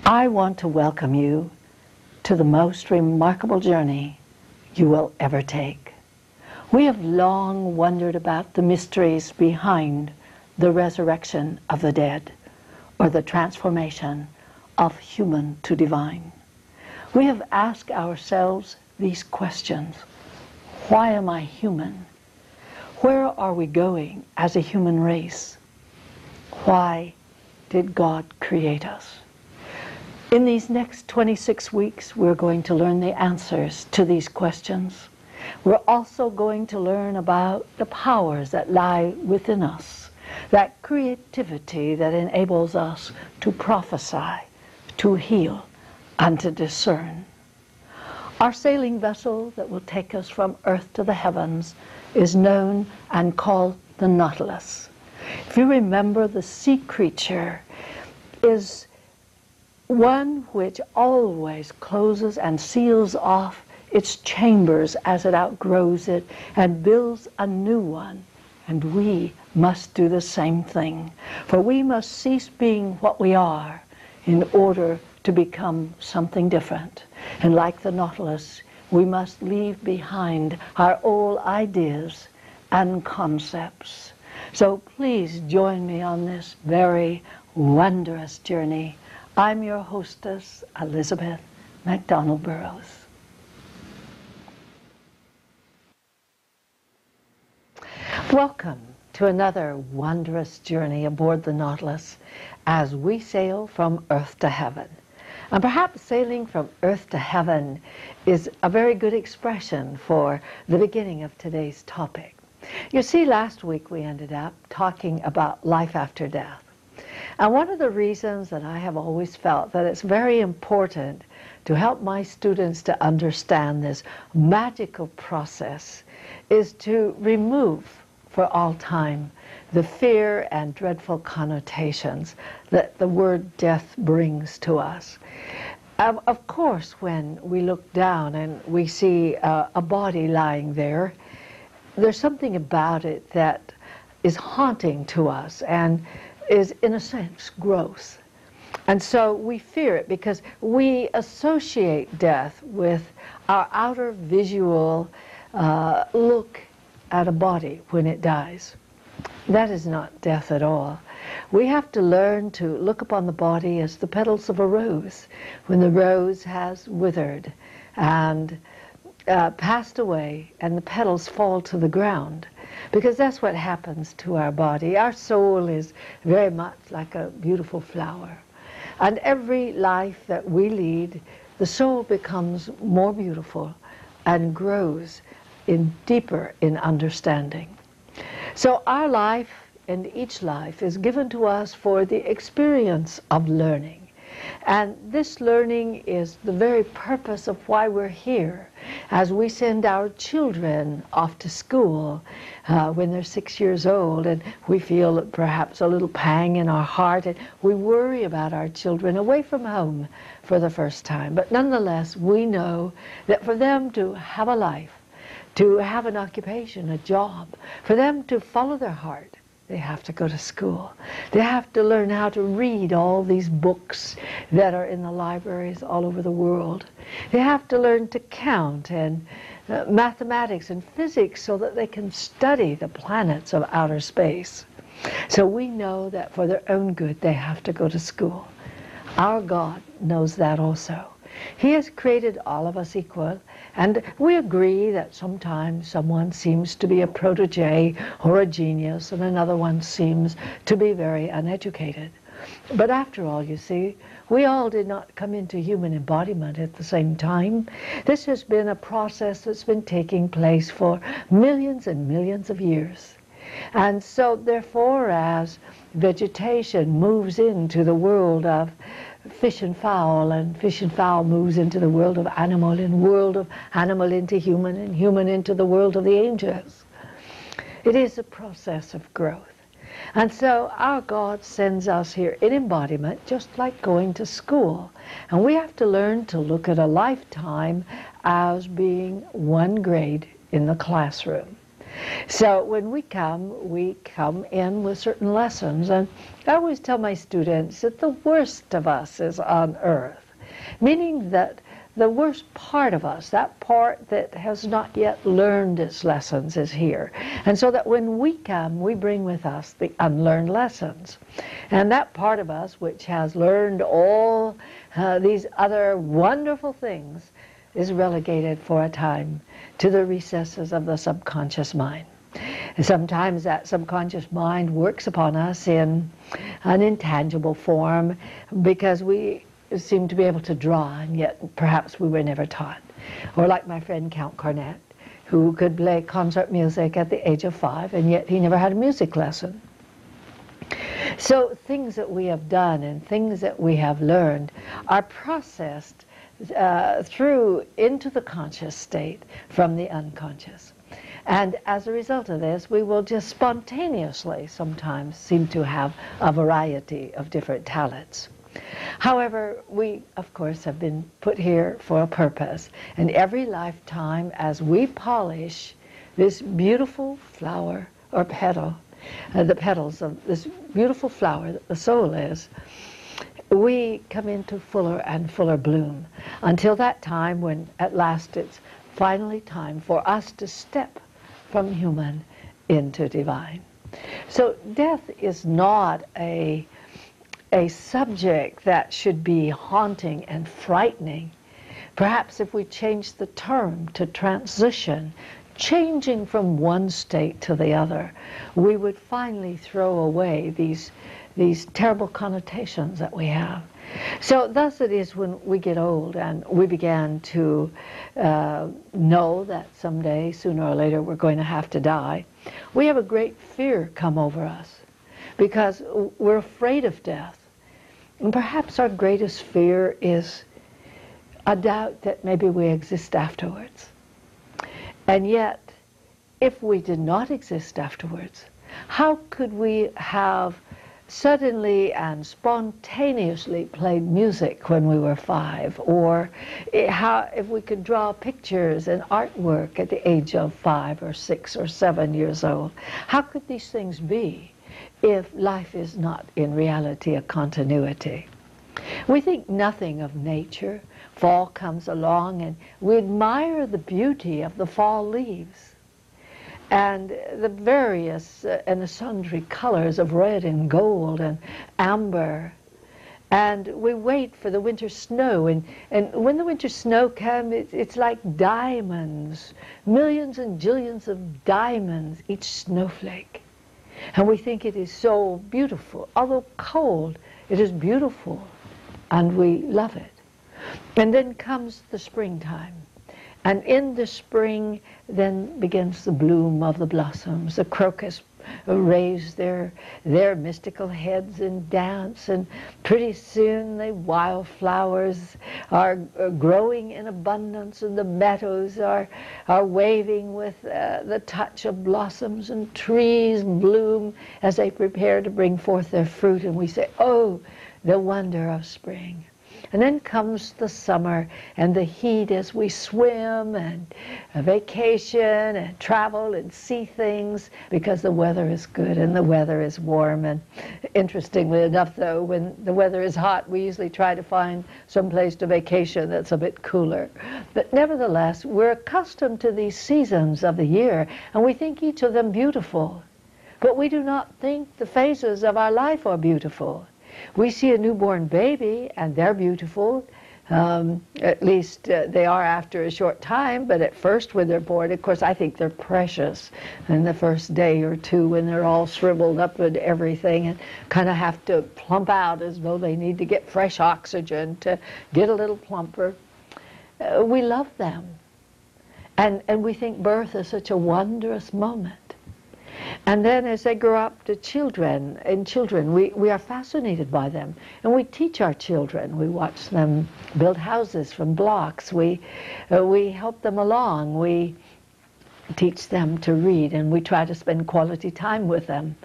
I want to welcome you to the most remarkable journey you will ever take. We have long wondered about the mysteries behind the resurrection of the dead, or the transformation of human to divine. We have asked ourselves these questions. Why am I human? Where are we going as a human race? Why did God create us? In these next 26 weeks, we're going to learn the answers to these questions. We're also going to learn about the powers that lie within us, that creativity that enables us to prophesy, to heal, and to discern. Our sailing vessel that will take us from earth to the heavens is known and called the Nautilus. If you remember, the sea creature is one which always closes and seals off its chambers as it outgrows it and builds a new one. And we must do the same thing. For we must cease being what we are in order to become something different. And like the Nautilus, we must leave behind our old ideas and concepts. So please join me on this very wondrous journey. I'm your hostess, Elizabeth MacDonald Burrows. Welcome to another wondrous journey aboard the Nautilus as we sail from earth to heaven. And perhaps sailing from earth to heaven is a very good expression for the beginning of today's topic. You see, last week we ended up talking about life after death. And one of the reasons that I have always felt that it's very important to help my students to understand this magical process is to remove for all time the fear and dreadful connotations that the word death brings to us. Of course, when we look down and we see a body lying there, there's something about it that is haunting to us and is, in a sense, gross. And so we fear it because we associate death with our outer visual look at a body when it dies. That is not death at all. We have to learn to look upon the body as the petals of a rose when the rose has withered and passed away and the petals fall to the ground, because that's what happens to our body. Our soul is very much like a beautiful flower, and every life that we lead, the soul becomes more beautiful and grows deeper in understanding. So our life and each life is given to us for the experience of learning. And this learning is the very purpose of why we're here. As we send our children off to school when they're 6 years old, and we feel perhaps a little pang in our heart, and we worry about our children away from home for the first time. But nonetheless, we know that for them to have a life, to have an occupation, a job, for them to follow their heart, they have to go to school. They have to learn how to read all these books that are in the libraries all over the world. They have to learn to count and mathematics and physics so that they can study the planets of outer space. So we know that for their own good they have to go to school. Our God knows that also. He has created all of us equal, and we agree that sometimes someone seems to be a protege or a genius and another one seems to be very uneducated. But after all, you see, we all did not come into human embodiment at the same time. This has been a process that's been taking place for millions and millions of years. And so therefore, as vegetation moves into the world of fish and fowl moves into the world of animal, and world of animal into human, and human into the world of the angels. It is a process of growth. And so our God sends us here in embodiment, just like going to school. And we have to learn to look at a lifetime as being one grade in the classroom. So when we come in with certain lessons. And I always tell my students that the worst of us is on earth, meaning that the worst part of us, that part that has not yet learned its lessons, is here. And so that when we come, we bring with us the unlearned lessons. And that part of us which has learned all these other wonderful things is relegated for a time to the recesses of the subconscious mind. And sometimes that subconscious mind works upon us in an intangible form because we seem to be able to draw, and yet perhaps we were never taught. Or like my friend Count Cornett, who could play concert music at the age of 5, and yet he never had a music lesson. So things that we have done and things that we have learned are processed through into the conscious state from the unconscious. And as a result of this, we will just spontaneously sometimes seem to have a variety of different talents. However, we, of course, have been put here for a purpose. And every lifetime, as we polish this beautiful flower or petal, the petals of this beautiful flower that the soul is, we come into fuller and fuller bloom until that time when at last it's finally time for us to step from human into divine. So death is not a subject that should be haunting and frightening. Perhaps if we change the term to transition, changing from one state to the other, we would finally throw away these terrible connotations that we have. So thus it is when we get old and we began to know that someday, sooner or later, we're going to have to die. We have a great fear come over us because we're afraid of death. And perhaps our greatest fear is a doubt that maybe we exist afterwards. And yet, if we did not exist afterwards, how could we have suddenly and spontaneously played music when we were 5? Or if we could draw pictures and artwork at the age of 5 or 6 or 7 years old? How could these things be if life is not in reality a continuity? We think nothing of nature. Fall comes along and we admire the beauty of the fall leaves and the various and the sundry colors of red and gold and amber. And we wait for the winter snow, and when the winter snow comes, it's like diamonds, millions and jillions of diamonds, each snowflake. And we think it is so beautiful. Although cold, it is beautiful, and we love it. And then comes the springtime. And in the spring, then begins the bloom of the blossoms. The crocus raise their mystical heads and dance, and pretty soon the wildflowers are growing in abundance, and the meadows are waving with the touch of blossoms, and trees bloom as they prepare to bring forth their fruit, and we say, oh, the wonder of spring. And then comes the summer and the heat as we swim and vacation and travel and see things because the weather is good and the weather is warm. And interestingly enough, though, when the weather is hot, we usually try to find some place to vacation that's a bit cooler. But nevertheless, we're accustomed to these seasons of the year, and we think each of them beautiful. But we do not think the phases of our life are beautiful. We see a newborn baby, and they're beautiful. At least they are after a short time, but at first when they're born, of course, I think they're precious. In the first day or two when they're all shriveled up and everything and kind of have to plump out as though they need to get fresh oxygen to get a little plumper. We love them. And we think birth is such a wondrous moment. And then as they grow up to children, we are fascinated by them. And we teach our children. We watch them build houses from blocks. We help them along. We teach them to read, and we try to spend quality time with them.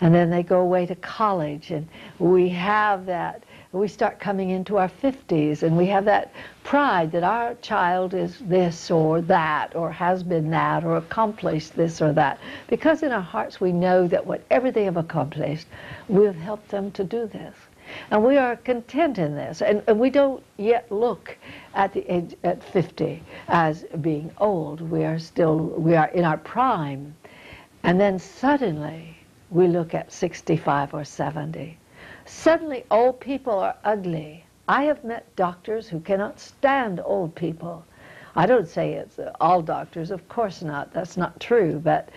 And then they go away to college, and we have that we start coming into our 50s and we have that pride that our child is this or that or has been that or accomplished this or that. Because in our hearts we know that whatever they have accomplished, we've helped them to do this. And we are content in this. And we don't yet look at the age at 50 as being old. We are in our prime. And then suddenly we look at 65 or 70. Suddenly old people are ugly. I have met doctors who cannot stand old people. I don't say it's all doctors, of course not. That's not true. But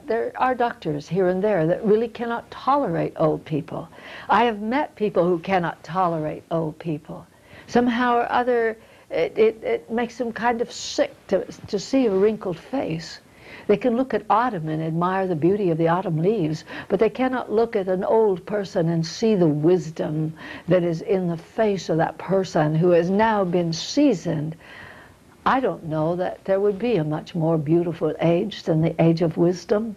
there are doctors here and there that really cannot tolerate old people. I have met people who cannot tolerate old people. Somehow or other, it makes them kind of sick to see a wrinkled face. They can look at autumn and admire the beauty of the autumn leaves, but they cannot look at an old person and see the wisdom that is in the face of that person who has now been seasoned. I don't know that there would be a much more beautiful age than the age of wisdom,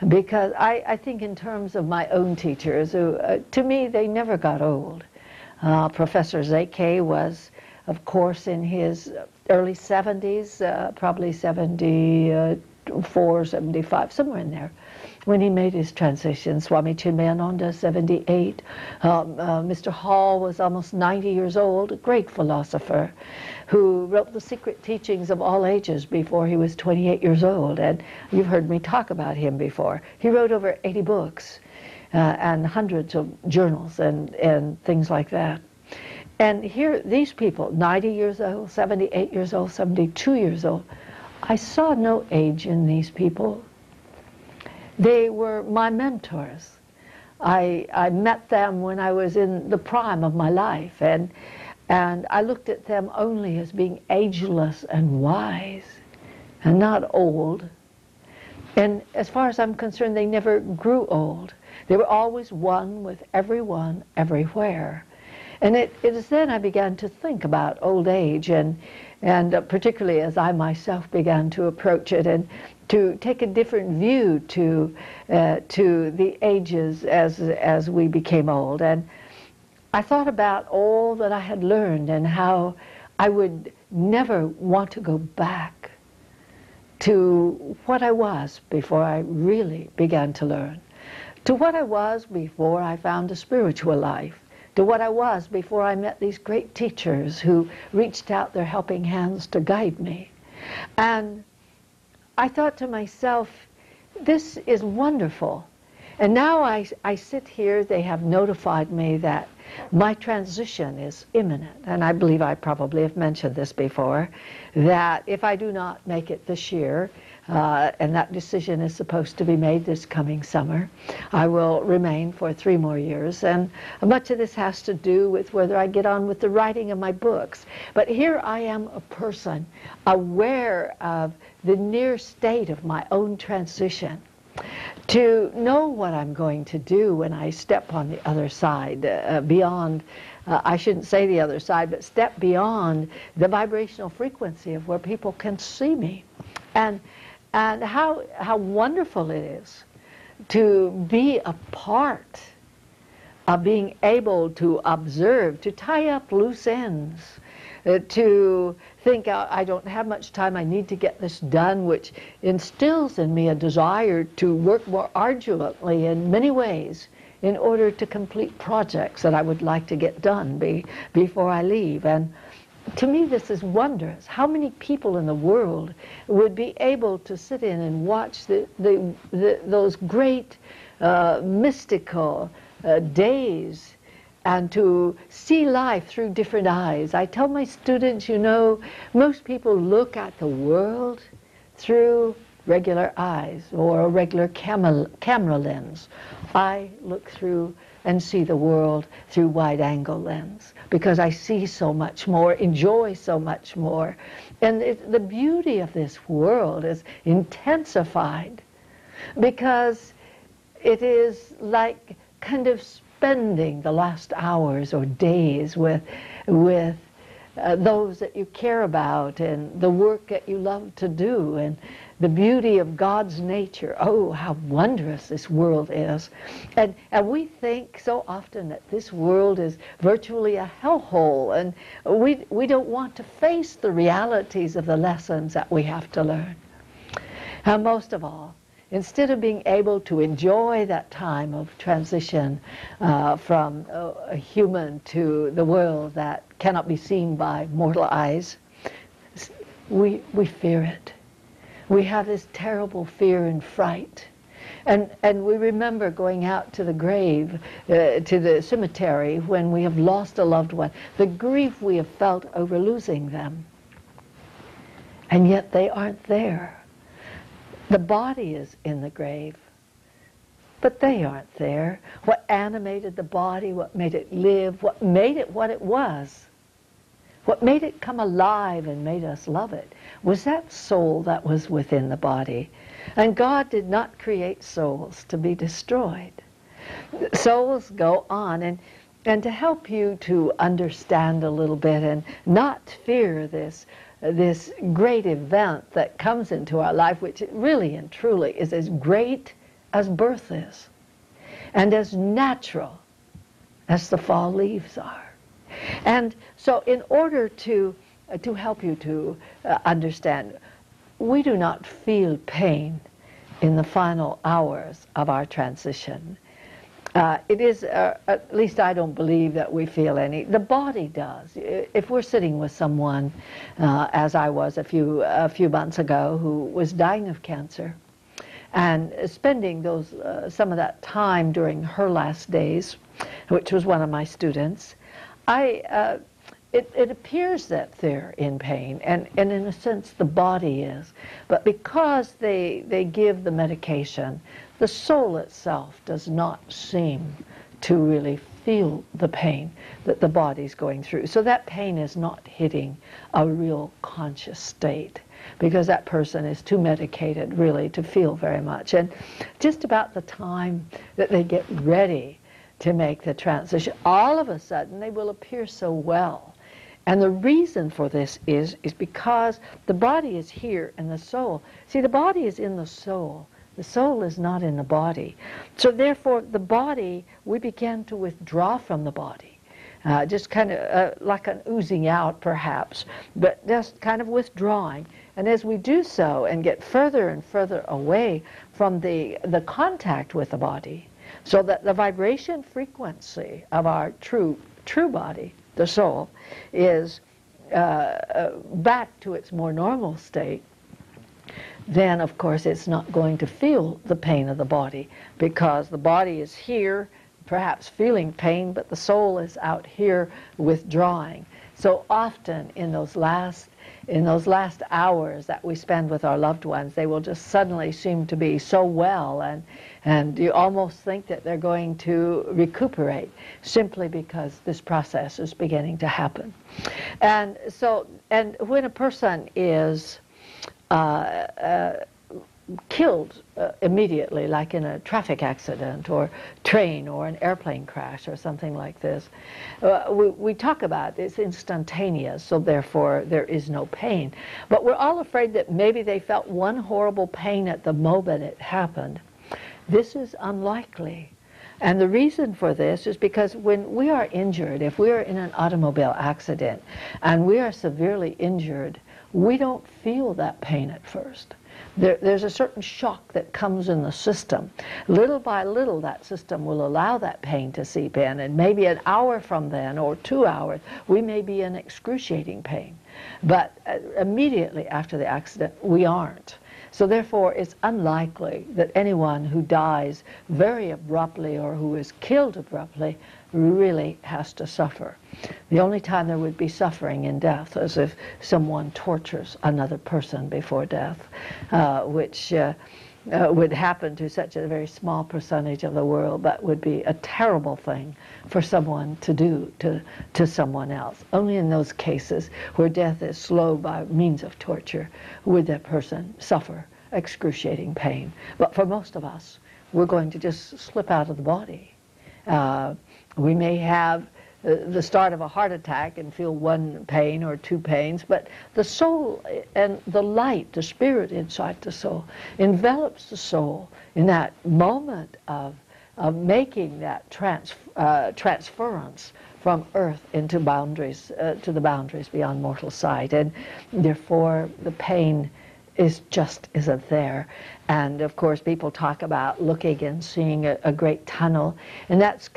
because I think in terms of my own teachers, who, to me, they never got old. Professor Zeke was, of course, in his early 70s, probably 74, 75, somewhere in there, when he made his transition. Swami Chinmayananda, 78. Mr. Hall was almost 90 years old, a great philosopher who wrote The Secret Teachings of All Ages before he was 28 years old. And you've heard me talk about him before. He wrote over 80 books and hundreds of journals and things like that. And here, these people, 90 years old, 78 years old, 72 years old, I saw no age in these people. They were my mentors. I met them when I was in the prime of my life, and I looked at them only as being ageless and wise and not old. And as far as I'm concerned, they never grew old. They were always one with everyone, everywhere. And it is then I began to think about old age, and particularly as I myself began to approach it and to take a different view to the ages as we became old. And I thought about all that I had learned and how I would never want to go back to what I was before I really began to learn, to what I was before I found a spiritual life, to what I was before I met these great teachers who reached out their helping hands to guide me. And I thought to myself, this is wonderful. And now I sit here, they have notified me that my transition is imminent. And I believe I probably have mentioned this before, that if I do not make it this year, and that decision is supposed to be made this coming summer, I will remain for 3 more years. And much of this has to do with whether I get on with the writing of my books. But here I am, a person aware of the near state of my own transition, to know what I'm going to do when I step on the other side, beyond, I shouldn't say the other side, but step beyond the vibrational frequency of where people can see me. And how wonderful it is to be a part of being able to observe, to tie up loose ends, to think, I don't have much time, I need to get this done, which instills in me a desire to work more arduously in many ways in order to complete projects that I would like to get done before I leave. And to me, this is wondrous. How many people in the world would be able to sit in and watch those great mystical days, and to see life through different eyes? I tell my students, you know, most people look at the world through regular eyes or a regular camera lens. I look through and see the world through wide-angle lens, because I see so much more, enjoy so much more. And the beauty of this world is intensified, because it is like kind of spending the last hours or days with those that you care about and the work that you love to do and the beauty of God's nature. Oh, how wondrous this world is. And we think so often that this world is virtually a hellhole, and we don't want to face the realities of the lessons that we have to learn. And most of all, instead of being able to enjoy that time of transition from a human to the world that cannot be seen by mortal eyes, we fear it. We have this terrible fear and fright. And we remember going out to the grave, to the cemetery, when we have lost a loved one, the grief we have felt over losing them. And yet they aren't there. The body is in the grave, but they aren't there. What animated the body, what made it live, what made it what it was, what made it come alive and made us love it, was that soul that was within the body. And God did not create souls to be destroyed. Souls go on, and to help you to understand a little bit and not fear this great event that comes into our life, which really and truly is as great as birth is, and as natural as the fall leaves are. And so in order to help you to understand, we do not feel pain in the final hours of our transition. It is, at least I don't believe that we feel any. The body does. If we're sitting with someone, as I was a few months ago, who was dying of cancer, and spending some of that time during her last days, which was one of my students, it appears that they're in pain, and in a sense the body is. But because they give the medication, the soul itself does not seem to really feel the pain that the body's going through. So that pain is not hitting a real conscious state, because that person is too medicated really to feel very much. And just about the time that they get ready to make the transition, all of a sudden they will appear so well. And the reason for this is because the body is here and the soul. See, the body is in the soul. The soul is not in the body. So therefore, the body, we begin to withdraw from the body. Just kind of like an oozing out, perhaps, but just kind of withdrawing. And as we do so and get further and further away from the contact with the body, so that the vibration frequency of our true body, the soul, is back to its more normal state, then of course it's not going to feel the pain of the body, because the body is here perhaps feeling pain, but the soul is out here withdrawing. So often in those last hours that we spend with our loved ones, they will just suddenly seem to be so well, and you almost think that they're going to recuperate, simply because this process is beginning to happen. And so, and when a person is killed immediately, like in a traffic accident or train or an airplane crash or something like this, we talk about it's instantaneous, so therefore there is no pain. But we're all afraid that maybe they felt one horrible pain at the moment it happened. This is unlikely. And the reason for this is because when we are injured, if we are in an automobile accident and we are severely injured, we don't feel that pain at first. There's a certain shock that comes in the system. Little by little, that system will allow that pain to seep in, and maybe an hour from then, or 2 hours, we may be in excruciating pain. But immediately after the accident, we aren't. So therefore, it's unlikely that anyone who dies very abruptly or who is killed abruptly really has to suffer. The only time there would be suffering in death is if someone tortures another person before death, which would happen to such a very small percentage of the world, but would be a terrible thing for someone to do to someone else. Only in those cases where death is slow by means of torture would that person suffer excruciating pain. But for most of us, we're going to just slip out of the body. We may have the start of a heart attack and feel one pain or two pains, but the soul and the light, the spirit inside the soul, envelops the soul in that moment of making that transference from earth into boundaries, to the boundaries beyond mortal sight. And therefore, the pain just isn't there. And of course, people talk about looking and seeing a great tunnel, and that's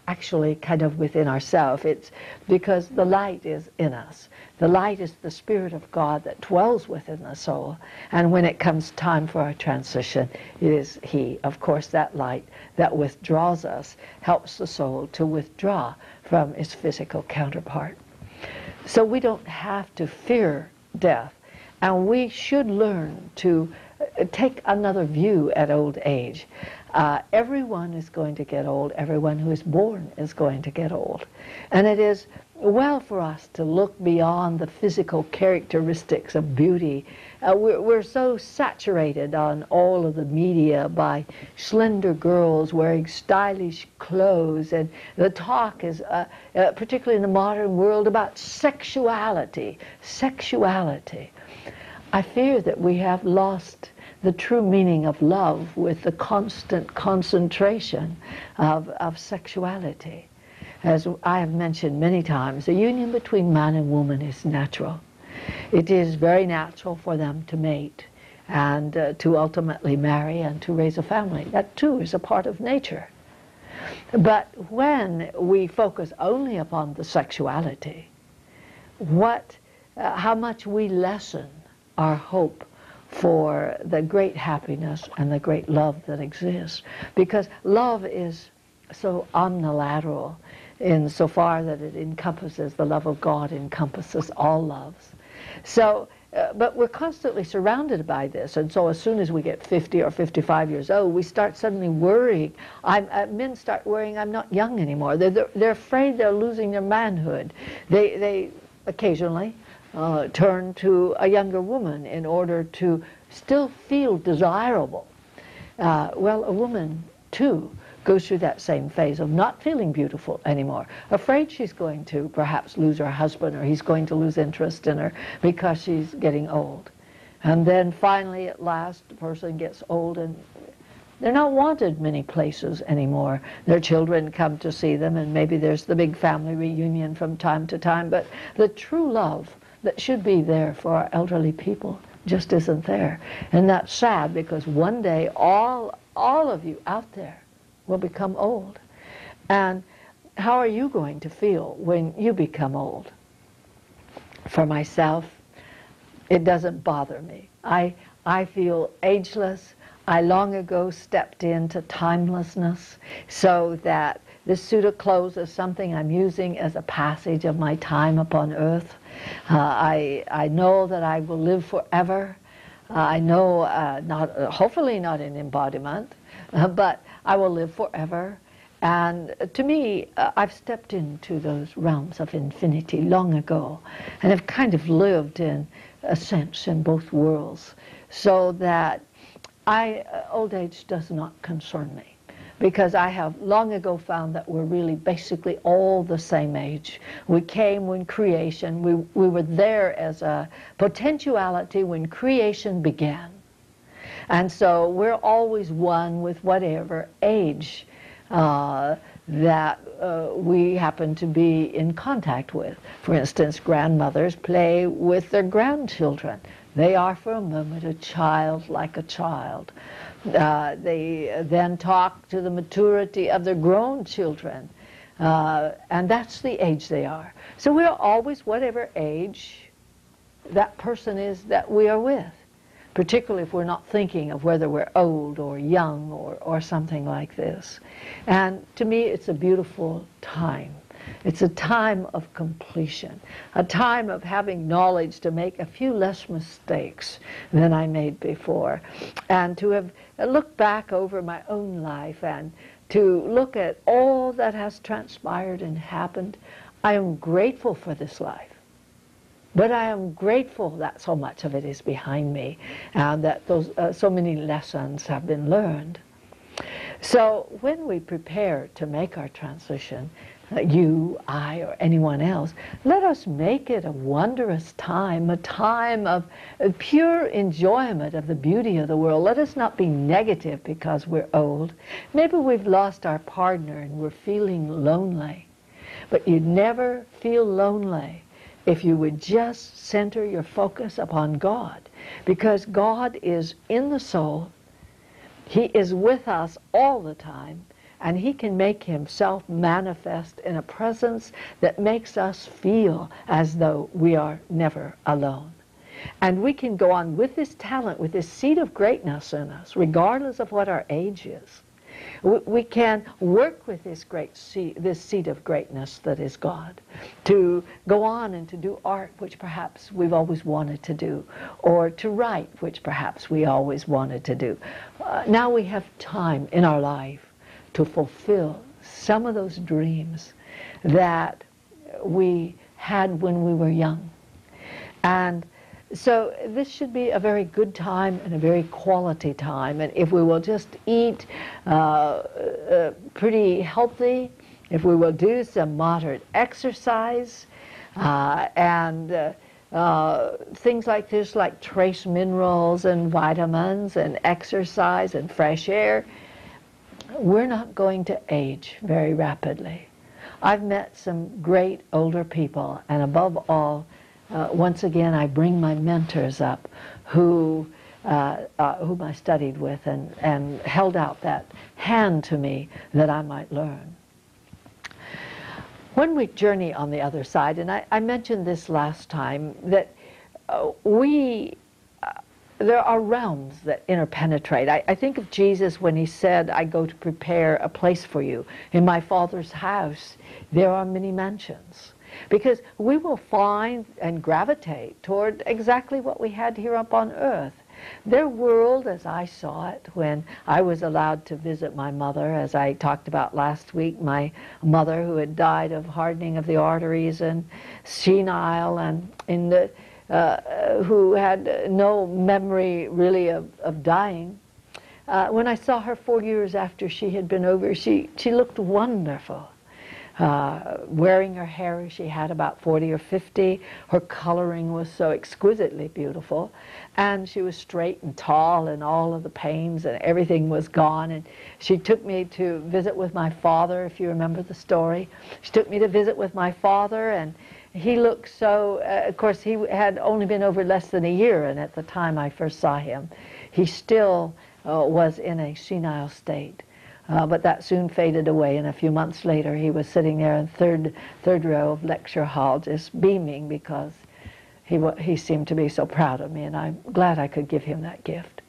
actually kind of within ourselves. It's because the light is in us. The light is the Spirit of God that dwells within the soul. And when it comes time for our transition, it is He, of course, that light that withdraws us, helps the soul to withdraw from its physical counterpart. So we don't have to fear death. And we should learn to take another view at old age. Everyone is going to get old. Everyone who is born is going to get old. And it is well for us to look beyond the physical characteristics of beauty. We're so saturated on all of the media by slender girls wearing stylish clothes, and the talk is, particularly in the modern world, about sexuality. Sexuality. I fear that we have lost the true meaning of love with the constant concentration of sexuality. As I have mentioned many times, the union between man and woman is natural. It is very natural for them to mate and to ultimately marry and to raise a family. That too is a part of nature. But when we focus only upon the sexuality, how much we lessen our hope for the great happiness and the great love that exists. Because love is so omnilateral insofar that it encompasses, the love of God encompasses all loves. So, but we're constantly surrounded by this, and so as soon as we get 50 or 55 years old, we start suddenly worrying. Men start worrying, I'm not young anymore. They're afraid they're losing their manhood. They occasionally turn to a younger woman in order to still feel desirable. Well, a woman, too, goes through that same phase of not feeling beautiful anymore, afraid she's going to perhaps lose her husband, or he's going to lose interest in her because she's getting old. And then finally, at last, the person gets old and they're not wanted many places anymore. Their children come to see them, and maybe there's the big family reunion from time to time, but the true love that should be there for our elderly people just isn't there. And that's sad, because one day all of you out there will become old. And how are you going to feel when you become old? For myself, it doesn't bother me. I feel ageless. I long ago stepped into timelessness, so that this suit of clothes is something I'm using as a passage of my time upon earth. I know that I will live forever. I know, hopefully not in embodiment, but I will live forever. And to me, I've stepped into those realms of infinity long ago, and have kind of lived in a sense in both worlds, so that old age does not concern me, because I have long ago found that we're really basically all the same age. We came when creation, we were there as a potentiality when creation began. And so we're always one with whatever age that we happen to be in contact with. For instance, grandmothers play with their grandchildren. They are for a moment a child like a child. They then talk to the maturity of their grown children, and that's the age they are. So we're always whatever age that person is that we are with, particularly if we're not thinking of whether we're old or young or something like this. And to me, it's a beautiful time. It's a time of completion, a time of having knowledge to make a few less mistakes than I made before, and to have looked back over my own life and to look at all that has transpired and happened. I am grateful for this life, but I am grateful that so much of it is behind me, and that those so many lessons have been learned. So when we prepare to make our transition, you, I, or anyone else, let us make it a wondrous time, a time of pure enjoyment of the beauty of the world. Let us not be negative because we're old. Maybe we've lost our partner and we're feeling lonely. But you'd never feel lonely if you would just center your focus upon God, because God is in the soul. He is with us all the time, and He can make Himself manifest in a presence that makes us feel as though we are never alone. And we can go on with this talent, with this seed of greatness in us, regardless of what our age is. We can work with this seed of greatness that is God, to go on and to do art, which perhaps we've always wanted to do, or to write, which perhaps we always wanted to do. Now we have time in our life to fulfill some of those dreams that we had when we were young. And so this should be a very good time and a very quality time. And if we will just eat pretty healthy, if we will do some moderate exercise, and things like this, like trace minerals and vitamins and exercise and fresh air, we're not going to age very rapidly. I've met some great older people, and above all, once again, I bring my mentors up whom I studied with and held out that hand to me that I might learn. When we journey on the other side, and I mentioned this last time, that there are realms that interpenetrate. I think of Jesus when He said, I go to prepare a place for you. In my Father's house, there are many mansions. Because we will find and gravitate toward exactly what we had here up on earth. Their world, as I saw it when I was allowed to visit my mother, as I talked about last week, my mother who had died of hardening of the arteries and senile, and who had no memory really of dying. When I saw her 4 years after she had been over, she looked wonderful. Wearing her hair as she had about 40 or 50. Her coloring was so exquisitely beautiful. And she was straight and tall, and all of the pains and everything was gone. And she took me to visit with my father, if you remember the story. She took me to visit with my father, and he looked so, of course, he had only been over less than a year, and at the time I first saw him, he still was in a senile state. But that soon faded away, and a few months later he was sitting there in third row of lecture hall, just beaming because he seemed to be so proud of me, and I'm glad I could give him that gift.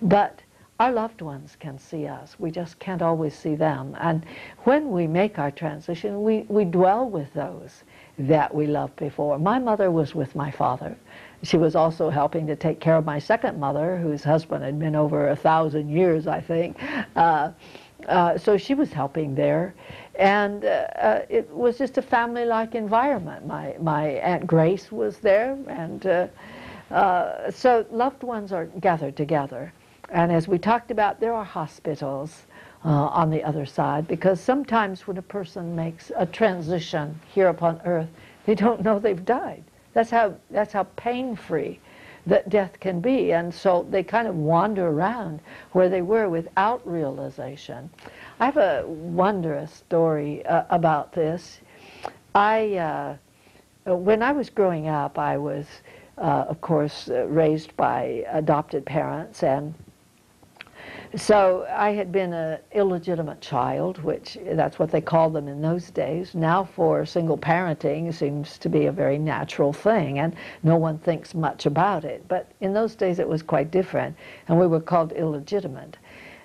But our loved ones can see us. We just can't always see them. And when we make our transition, we dwell with those that we loved before. My mother was with my father. She was also helping to take care of my second mother, whose husband had been over 1,000 years, I think. So she was helping there, and it was just a family-like environment. My Aunt Grace was there, and so loved ones are gathered together. And as we talked about, there are hospitals on the other side, because sometimes when a person makes a transition here upon earth, they don't know they've died. That's how pain-free that death can be, and so they kind of wander around where they were without realization. I have a wondrous story about this. When I was growing up, I was, of course, raised by adopted parents, and so I had been an illegitimate child, which that's what they called them in those days. Now for single parenting seems to be a very natural thing, and no one thinks much about it. But in those days it was quite different, and we were called illegitimate.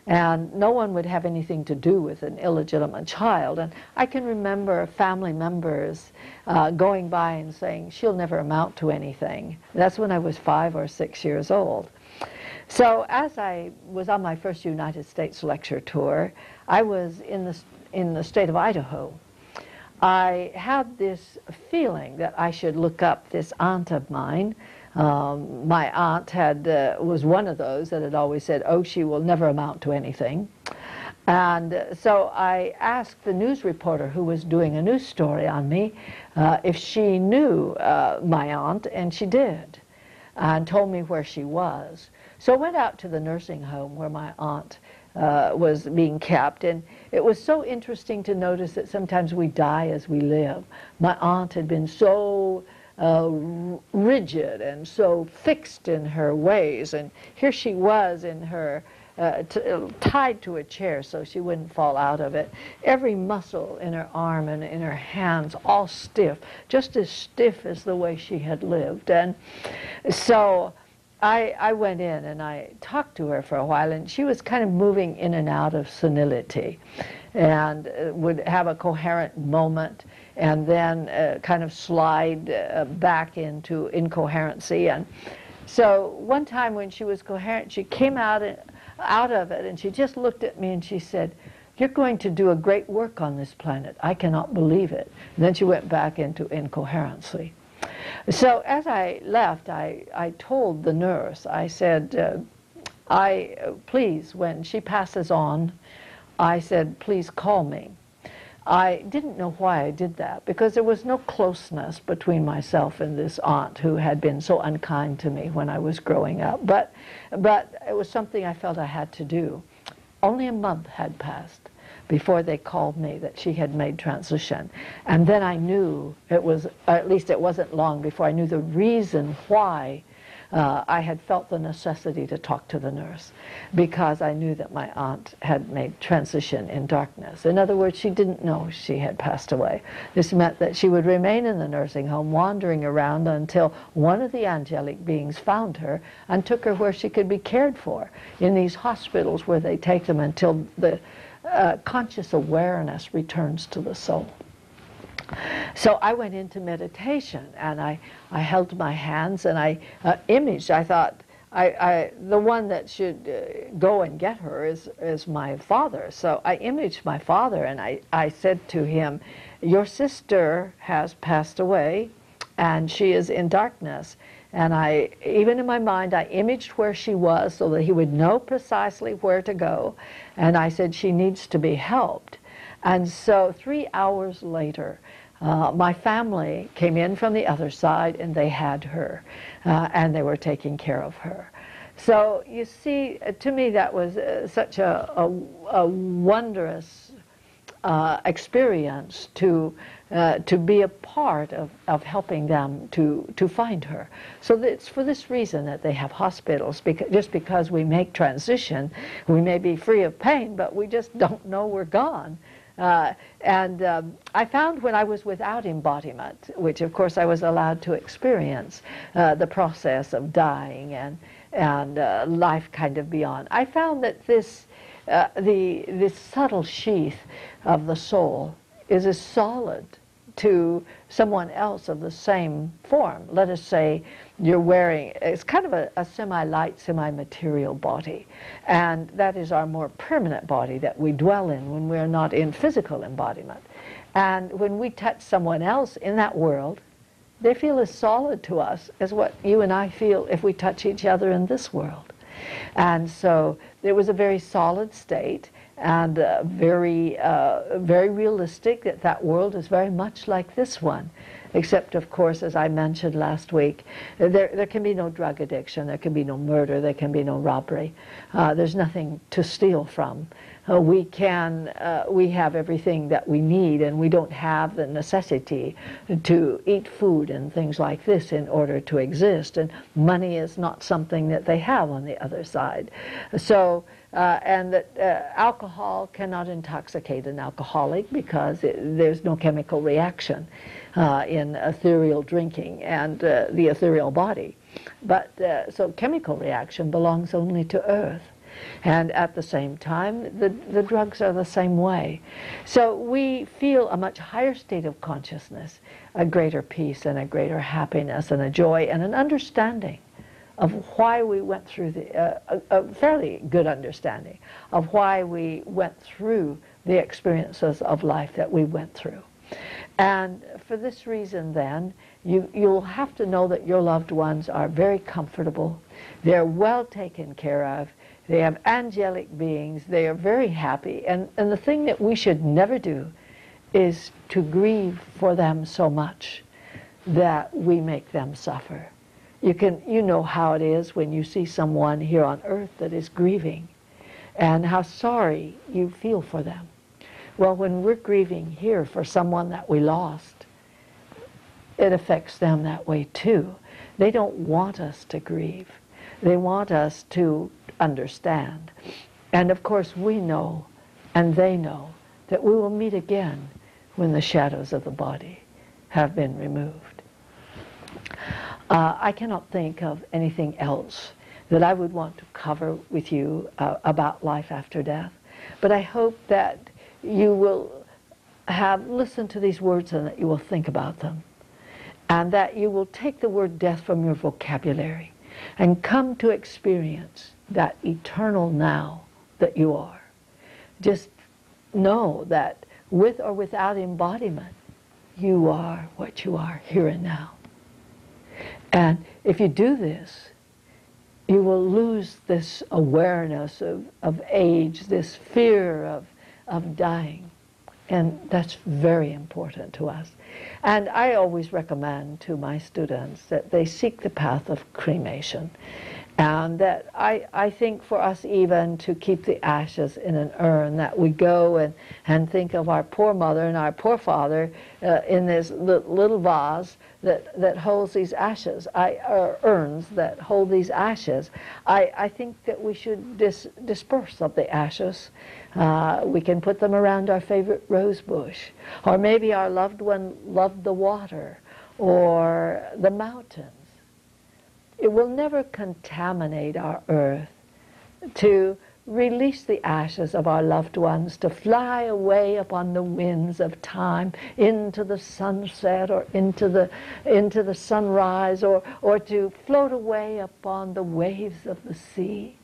And no one would have anything to do with an illegitimate child. And I can remember family members going by and saying, she'll never amount to anything. That's when I was 5 or 6 years old. So as I was on my first United States lecture tour, I was in the state of Idaho. I had this feeling that I should look up this aunt of mine. My aunt was one of those that had always said, oh, she will never amount to anything. And so I asked the news reporter who was doing a news story on me if she knew my aunt, and she did, and told me where she was. So I went out to the nursing home where my aunt was being kept, and it was so interesting to notice that sometimes we die as we live. My aunt had been so rigid and so fixed in her ways, and here she was in her tied to a chair so she wouldn't fall out of it. Every muscle in her arm and in her hands all stiff, just as stiff as the way she had lived. And so I went in and I talked to her for a while, and she was kind of moving in and out of senility, and would have a coherent moment and then kind of slide back into incoherency. And so one time when she was coherent, she came out of it, and she just looked at me and she said, "You're going to do a great work on this planet. I cannot believe it." And then she went back into incoherency. So as I left, I told the nurse, I said, please, when she passes on, I said, please call me. I didn't know why I did that, because there was no closeness between myself and this aunt who had been so unkind to me when I was growing up. But it was something I felt I had to do. Only a month had passed before they called me that she had made transition. And then I knew it was, or at least it wasn't long before I knew the reason why I had felt the necessity to talk to the nurse, because I knew that my aunt had made transition in darkness. In other words, she didn't know she had passed away. This meant that she would remain in the nursing home, wandering around until one of the angelic beings found her and took her where she could be cared for, in these hospitals where they take them until the conscious awareness returns to the soul. So I went into meditation, and I held my hands, and I imaged. I thought the one that should go and get her is my father. So I imaged my father, and I said to him, "Your sister has passed away, and she is in darkness." And even in my mind, I imaged where she was so that he would know precisely where to go. And I said, "She needs to be helped." And so 3 hours later, my family came in from the other side, and they had her, and they were taking care of her. So you see, to me, that was such a wondrous experience to be a part of helping them to find her. So it's for this reason that they have hospitals, just because we make transition, we may be free of pain, but we just don't know we're gone. I found when I was without embodiment, which of course I was allowed to experience the process of dying and life kind of beyond, I found that this subtle sheath of the soul is as solid to someone else of the same form. Let us say you're wearing, it's kind of a semi-light, semi-material body, and that is our more permanent body that we dwell in when we're not in physical embodiment. And when we touch someone else in that world, they feel as solid to us as what you and I feel if we touch each other in this world. And so there was a very solid state, and very realistic that world is very much like this one, except of course, as I mentioned last week, there can be no drug addiction, there can be no murder, there can be no robbery. There's nothing to steal from. We have everything that we need, and we don't have the necessity to eat food and things like this in order to exist, and money is not something that they have on the other side. So and that alcohol cannot intoxicate an alcoholic, because there's no chemical reaction in ethereal drinking and the ethereal body. But so chemical reaction belongs only to earth. And at the same time, the drugs are the same way. So we feel a much higher state of consciousness, a greater peace and a greater happiness and a joy and an understanding of why we went through a fairly good understanding of why we went through the experiences of life that we went through. And for this reason then, you'll have to know that your loved ones are very comfortable, they're well taken care of, They have angelic beings. They are very happy. And the thing that we should never do is to grieve for them so much that we make them suffer. You know how it is when you see someone here on earth that is grieving and how sorry you feel for them. Well, when we're grieving here for someone that we lost, it affects them that way too. They don't want us to grieve. They want us to understand. And of course we know, and they know, that we will meet again when the shadows of the body have been removed. I cannot think of anything else that I would want to cover with you about life after death. But I hope that you will have listened to these words and that you will think about them. And that you will take the word death from your vocabulary and come to experience that eternal now that you are. Just know that with or without embodiment, you are what you are here and now. And if you do this, you will lose this awareness of age, this fear of dying. And that's very important to us. And I always recommend to my students that they seek the path of cremation. And that I think for us even to keep the ashes in an urn, that we go and think of our poor mother and our poor father in this little vase that holds these ashes, or urns that hold these ashes. I think that we should disperse of the ashes. We can put them around our favorite rose bush, or maybe our loved one loved the water or the mountains. It will never contaminate our earth to release the ashes of our loved ones to fly away upon the winds of time into the sunset or into the sunrise, or to float away upon the waves of the sea.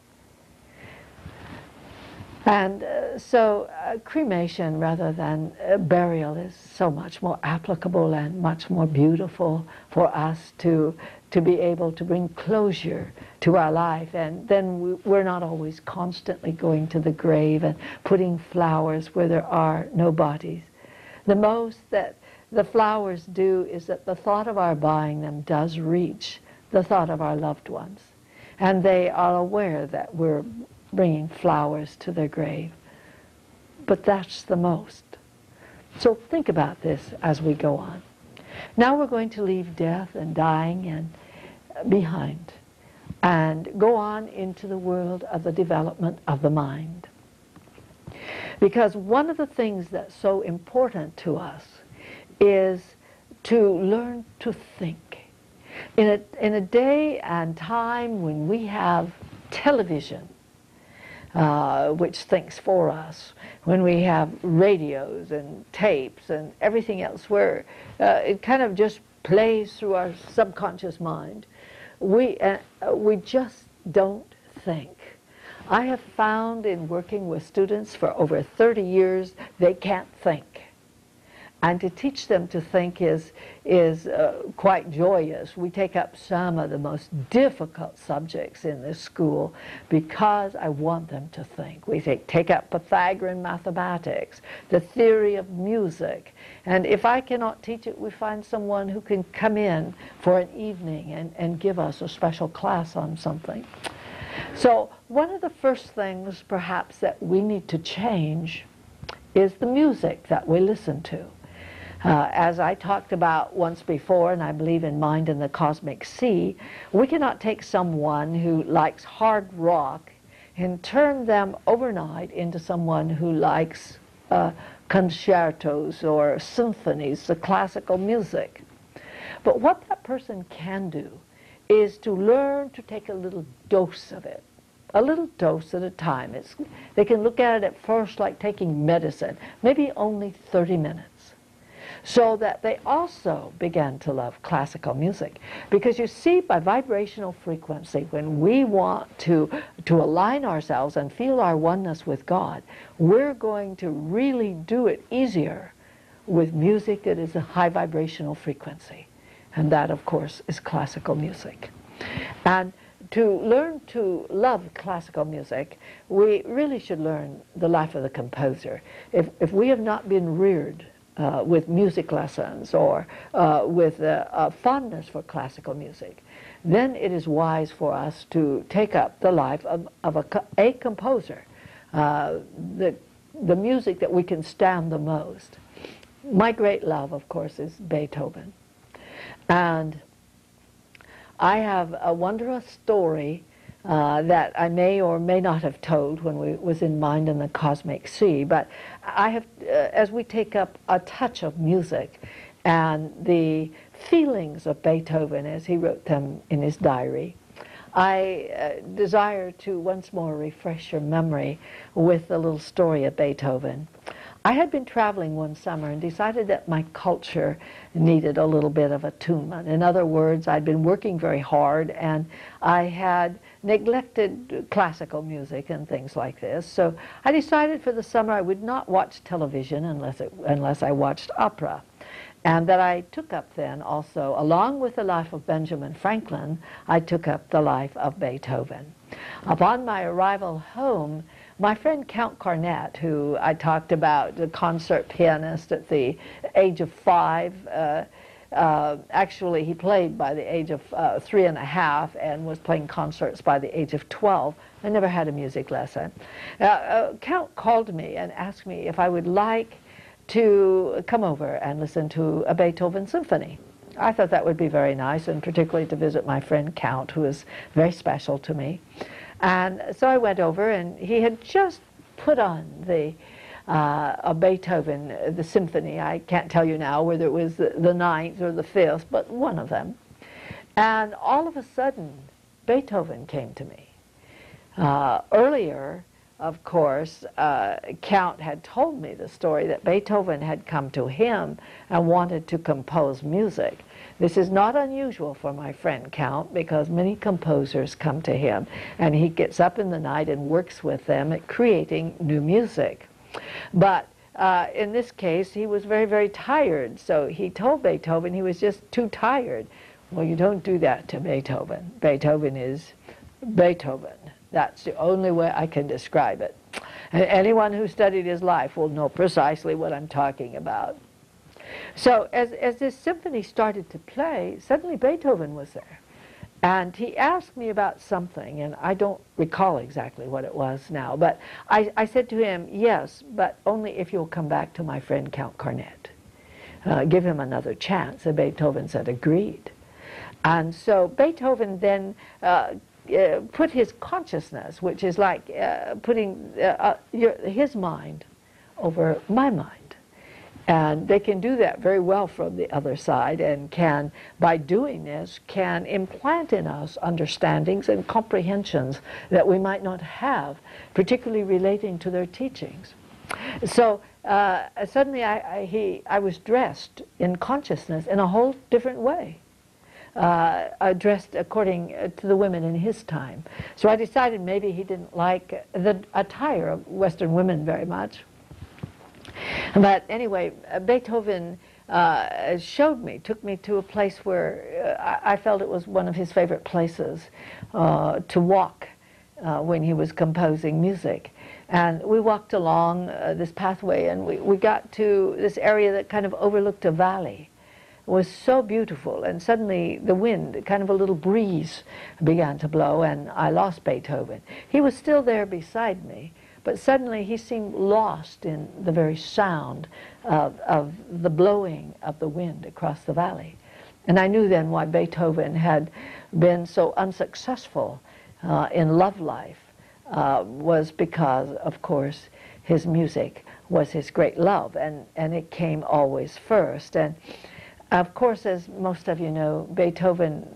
And so cremation rather than burial is so much more applicable and much more beautiful for us to be able to bring closure to our life. And then we're not always constantly going to the grave and putting flowers where there are no bodies. The most that the flowers do is that the thought of our buying them does reach the thought of our loved ones. And they are aware that we're bringing flowers to their grave. But that's the most. So think about this as we go on. Now we're going to leave death and dying and behind and go on into the world of the development of the mind. Because one of the things that's so important to us is to learn to think. In a day and time when we have television, which thinks for us, when we have radios and tapes and everything else where it kind of just plays through our subconscious mind, we just don't think. I have found in working with students for over 30 years, they can't think. And to teach them to think is quite joyous. We take up some of the most difficult subjects in this school because I want them to think. We take up Pythagorean mathematics, the theory of music. And if I cannot teach it, we find someone who can come in for an evening and give us a special class on something. So one of the first things perhaps that we need to change is the music that we listen to. As I talked about once before, and I believe in Mind in the Cosmic Sea, we cannot take someone who likes hard rock and turn them overnight into someone who likes concertos or symphonies, the classical music. But what that person can do is to learn to take a little dose of it, a little dose at a time. They can look at it at first like taking medicine, maybe only 30 minutes. So that they also began to love classical music. Because you see, by vibrational frequency, when we want to align ourselves and feel our oneness with God, we're going to really do it easier with music that is a high vibrational frequency. And that, of course, is classical music. And to learn to love classical music, we really should learn the life of the composer. If we have not been reared with music lessons or with a fondness for classical music, then it is wise for us to take up the life of a composer, the music that we can stand the most. My great love, of course, is Beethoven. And I have a wondrous story that I may or may not have told when we was in Mind in the Cosmic Sea, but I have, as we take up a touch of music and the feelings of Beethoven as he wrote them in his diary, I desire to once more refresh your memory with a little story of Beethoven. I had been traveling one summer and decided that my culture needed a little bit of attunement. In other words, I'd been working very hard and I had neglected classical music and things like this. So I decided for the summer I would not watch television unless I watched opera. And that I took up then also, along with the life of Benjamin Franklin, I took up the life of Beethoven. Upon my arrival home, my friend Count Cornet, who I talked about, the concert pianist at the age of 5, actually he played by the age of 3.5 and was playing concerts by the age of 12. I never had a music lesson. Count called me and asked me if I would like to come over and listen to a Beethoven symphony. I thought that would be very nice, and particularly to visit my friend Count, who is very special to me. And so I went over, and he had just put on a Beethoven, the symphony. I can't tell you now whether it was the ninth or the fifth, but one of them. And all of a sudden, Beethoven came to me. Earlier, of course, Count had told me the story that Beethoven had come to him and wanted to compose music. This is not unusual for my friend Count, because many composers come to him and he gets up in the night and works with them at creating new music. But in this case, he was very, very tired, so he told Beethoven he was just too tired. Well, you don't do that to Beethoven. Beethoven is Beethoven. That's the only way I can describe it. And anyone who studied his life will know precisely what I'm talking about. So as this symphony started to play, suddenly Beethoven was there. And he asked me about something, and I don't recall exactly what it was now, but I said to him, yes, but only if you'll come back to my friend Count Cornet. Give him another chance. And Beethoven said, agreed. And so Beethoven then put his consciousness, which is like putting his mind over my mind. And they can do that very well from the other side, and can, by doing this, can implant in us understandings and comprehensions that we might not have, particularly relating to their teachings. So suddenly I was dressed in consciousness in a whole different way. Dressed according to the women in his time. So I decided maybe he didn't like the attire of Western women very much. But anyway, Beethoven took me to a place where I felt it was one of his favorite places to walk when he was composing music. And we walked along this pathway, and we got to this area that kind of overlooked a valley. It was so beautiful, and suddenly the wind, kind of a little breeze, began to blow, and I lost Beethoven. He was still there beside me, but suddenly he seemed lost in the very sound of the blowing of the wind across the valley. And I knew then why Beethoven had been so unsuccessful in love life, was because, of course, his music was his great love, and it came always first. And of course, as most of you know, Beethoven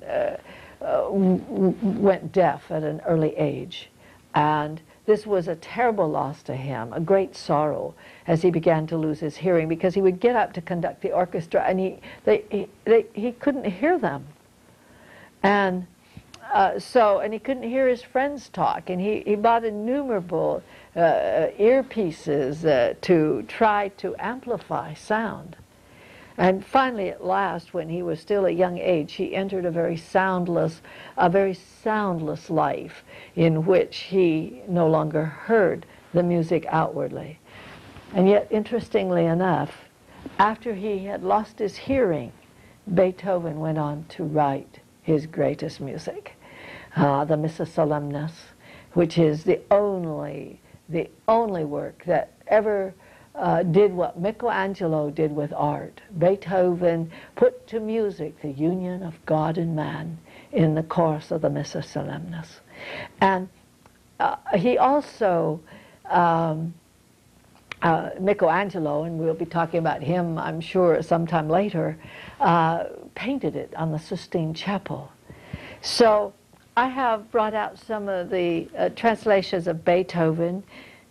went deaf at an early age, and this was a terrible loss to him, a great sorrow, as he began to lose his hearing, because he would get up to conduct the orchestra and he couldn't hear them. And and he couldn't hear his friends talk, and he bought innumerable earpieces to try to amplify sound. And finally, at last, when he was still a young age, he entered a very soundless life in which he no longer heard the music outwardly. And yet, interestingly enough, after he had lost his hearing, Beethoven went on to write his greatest music, the Missa Solemnis, which is the only work that ever did what Michelangelo did with art. Beethoven put to music the union of God and man in the chorus of the Missa Solemnis. And he also, Michelangelo, and we'll be talking about him, I'm sure, sometime later, painted it on the Sistine Chapel. So I have brought out some of the translations of Beethoven,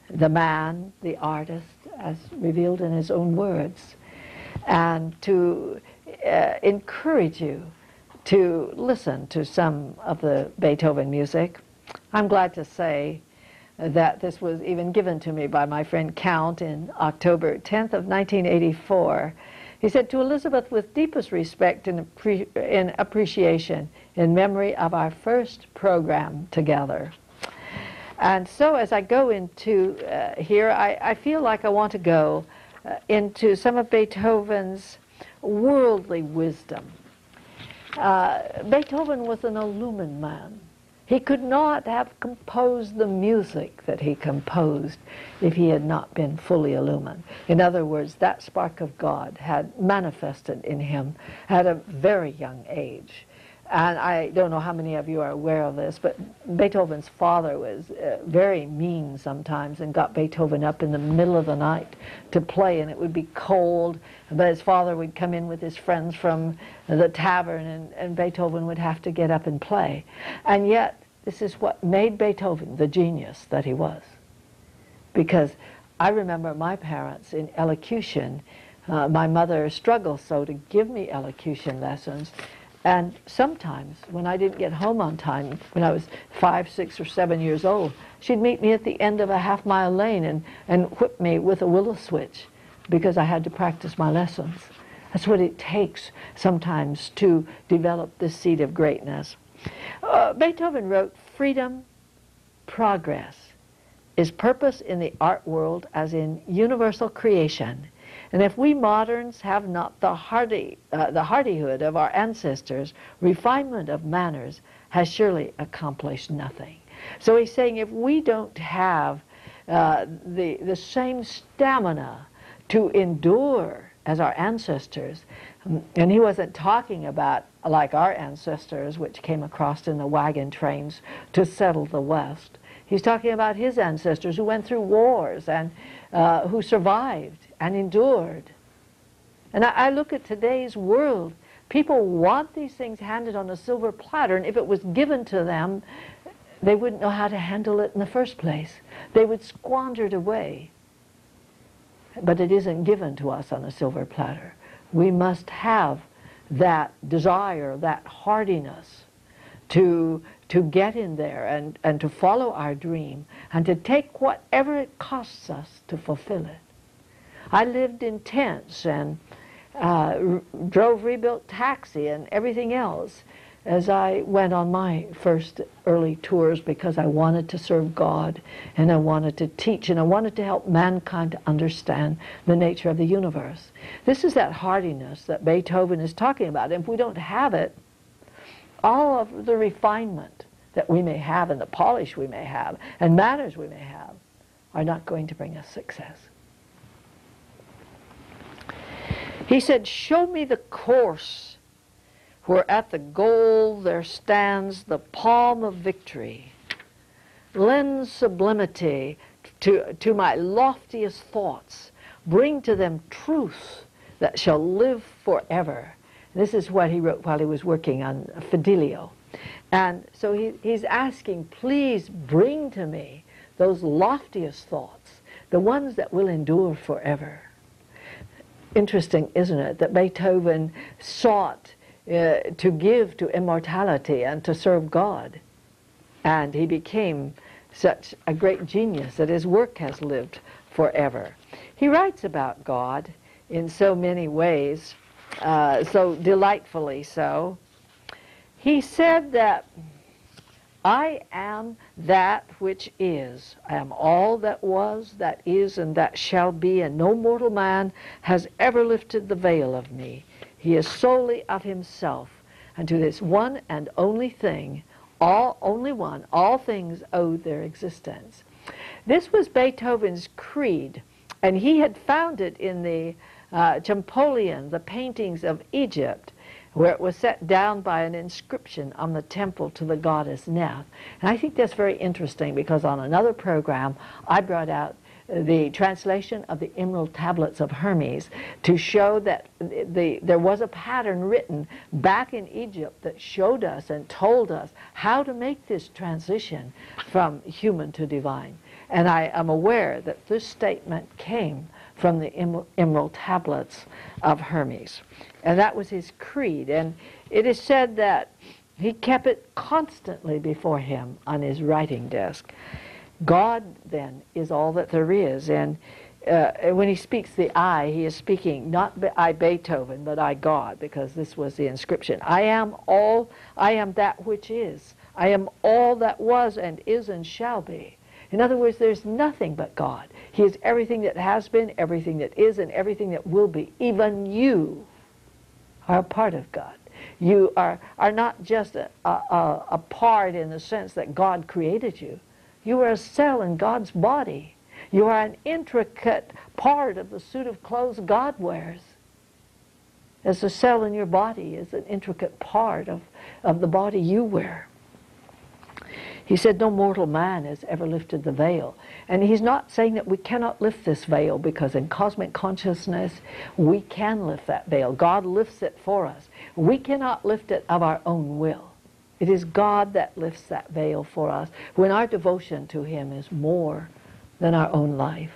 the man, the artist, as revealed in his own words, and to encourage you to listen to some of the Beethoven music. I'm glad to say that this was even given to me by my friend Count in October 10th of 1984. He said, "To Elizabeth, with deepest respect and appreciation, in memory of our first program together." And so as I go into here, I feel like I want to go into some of Beethoven's worldly wisdom. Beethoven was an illumined man. He could not have composed the music that he composed if he had not been fully illumined. In other words, that spark of God had manifested in him at a very young age. And I don't know how many of you are aware of this, but Beethoven's father was very mean sometimes and got Beethoven up in the middle of the night to play, and it would be cold, but his father would come in with his friends from the tavern, and Beethoven would have to get up and play. And yet, this is what made Beethoven the genius that he was. Because I remember my parents in elocution, my mother struggled so to give me elocution lessons. And sometimes, when I didn't get home on time, when I was 5, 6, or 7 years old, she'd meet me at the end of a half-mile lane and whip me with a willow switch because I had to practice my lessons. That's what it takes sometimes to develop this seed of greatness. Beethoven wrote, "Freedom, progress, is purpose in the art world as in universal creation. And if we moderns have not the hardihood of our ancestors, refinement of manners has surely accomplished nothing." So he's saying if we don't have the same stamina to endure as our ancestors, and he wasn't talking about like our ancestors, which came across in the wagon trains to settle the West. He's talking about his ancestors who went through wars and who survived and endured. And I look at today's world. People want these things handed on a silver platter, and if it was given to them, they wouldn't know how to handle it in the first place. They would squander it away. But it isn't given to us on a silver platter. We must have that desire, that hardiness to get in there and to follow our dream and to take whatever it costs us to fulfill it. I lived in tents and drove rebuilt taxi and everything else as I went on my first early tours because I wanted to serve God and I wanted to teach and I wanted to help mankind to understand the nature of the universe. This is that hardiness that Beethoven is talking about. And if we don't have it, all of the refinement that we may have and the polish we may have and manners we may have are not going to bring us success. He said, "Show me the course where at the goal there stands the palm of victory. Lend sublimity to my loftiest thoughts. Bring to them truth that shall live forever." This is what he wrote while he was working on Fidelio. And so he's asking, please bring to me those loftiest thoughts, the ones that will endure forever. Interesting, isn't it, that Beethoven sought to give to immortality and to serve God. And he became such a great genius that his work has lived forever. He writes about God in so many ways. so delightfully so. He said that I am that which is. I am all that was, that is, and that shall be, and no mortal man has ever lifted the veil of me. He is solely of himself, and to this one and only thing, only one, all things owe their existence. This was Beethoven's creed, and he had found it in the Champollion, the paintings of Egypt, where it was set down by an inscription on the temple to the goddess Neith. And I think that's very interesting because on another program I brought out the translation of the Emerald Tablets of Hermes to show that there was a pattern written back in Egypt that showed us and told us how to make this transition from human to divine. And I am aware that this statement came from the Emerald Tablets of Hermes. And that was his creed. And it is said that he kept it constantly before him on his writing desk. God, then, is all that there is. And when he speaks the I, he is speaking not I Beethoven, but I God, because this was the inscription. I am that which is. I am all that was and is and shall be. In other words, there's nothing but God. He is everything that has been, everything that is, and everything that will be. Even you are a part of God. You are not just a part in the sense that God created you. You are a cell in God's body. You are an intricate part of the suit of clothes God wears. As a cell in your body is an intricate part of the body you wear. He said no mortal man has ever lifted the veil. And he's not saying that we cannot lift this veil, because in cosmic consciousness we can lift that veil. God lifts it for us. We cannot lift it of our own will. It is God that lifts that veil for us when our devotion to Him is more than our own life.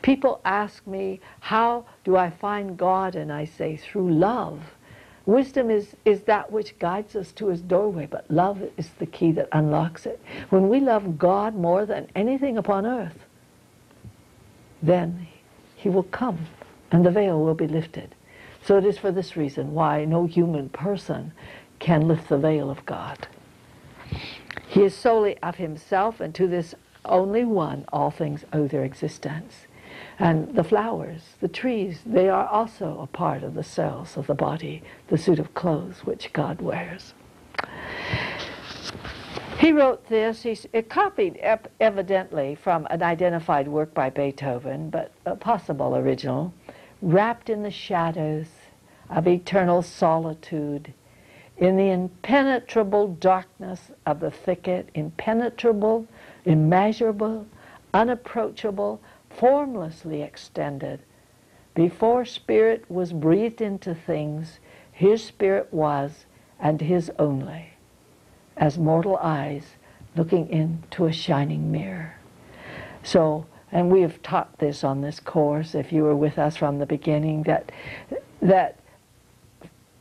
People ask me, how do I find God? And I say, through love. Wisdom is that which guides us to His doorway, but love is the key that unlocks it. When we love God more than anything upon earth, then He will come and the veil will be lifted. So it is for this reason why no human person can lift the veil of God. He is solely of Himself, and to this only one all things owe their existence. And the flowers, the trees, they are also a part of the cells of the body, the suit of clothes which God wears. He wrote this, it copied evidently from an identified work by Beethoven, but a possible original, wrapped in the shadows of eternal solitude, in the impenetrable darkness of the thicket, impenetrable, immeasurable, unapproachable, formlessly extended. Before spirit was breathed into things, His spirit was, and His only, as mortal eyes looking into a shining mirror. So, and we have taught this on this course, if you were with us from the beginning, that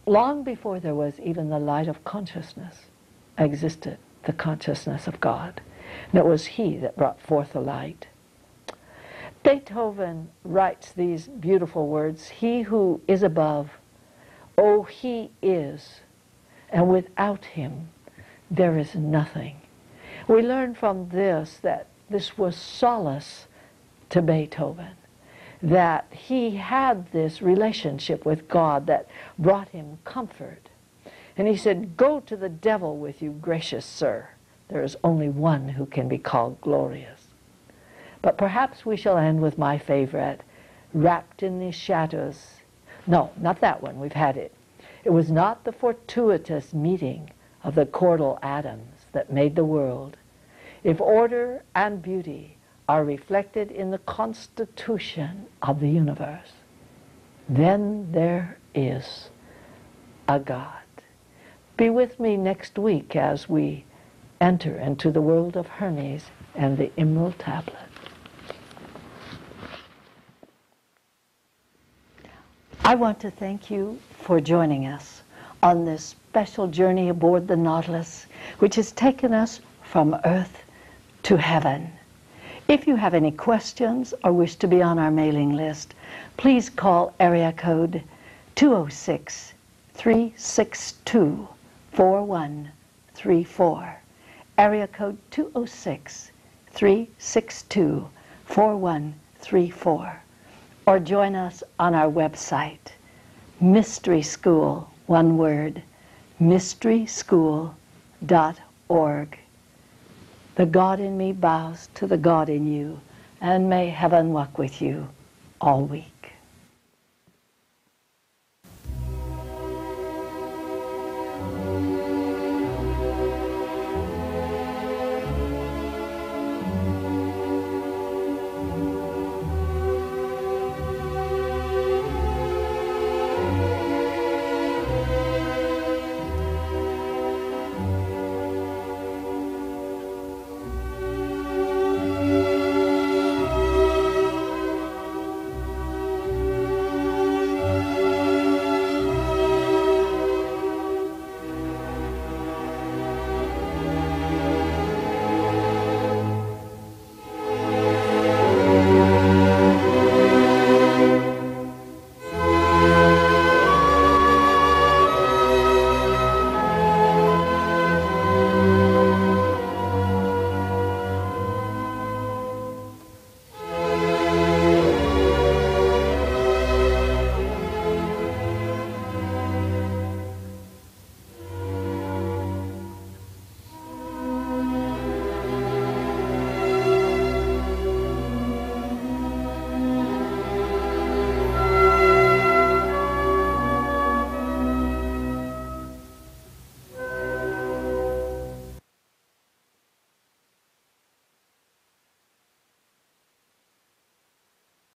long before there was even the light of consciousness, existed the consciousness of God. And it was He that brought forth the light. Beethoven writes these beautiful words, He who is above, oh, He is, and without Him there is nothing. We learn from this that this was solace to Beethoven, that he had this relationship with God that brought him comfort. And he said, go to the devil with you, gracious sir. There is only one who can be called glorious. But perhaps we shall end with my favorite, wrapped in the shadows. No, not that one, we've had it. It was not the fortuitous meeting of the chordal atoms that made the world. If order and beauty are reflected in the constitution of the universe, then there is a God. Be with me next week as we enter into the world of Hermes and the Emerald Tablet. I want to thank you for joining us on this special journey aboard the Nautilus, which has taken us from Earth to heaven. If you have any questions or wish to be on our mailing list, please call area code 206-362-4134. Area code 206-362-4134. Or join us on our website, Mystery School, one word, mysteryschool.org. The God in me bows to the God in you, and may heaven walk with you all week.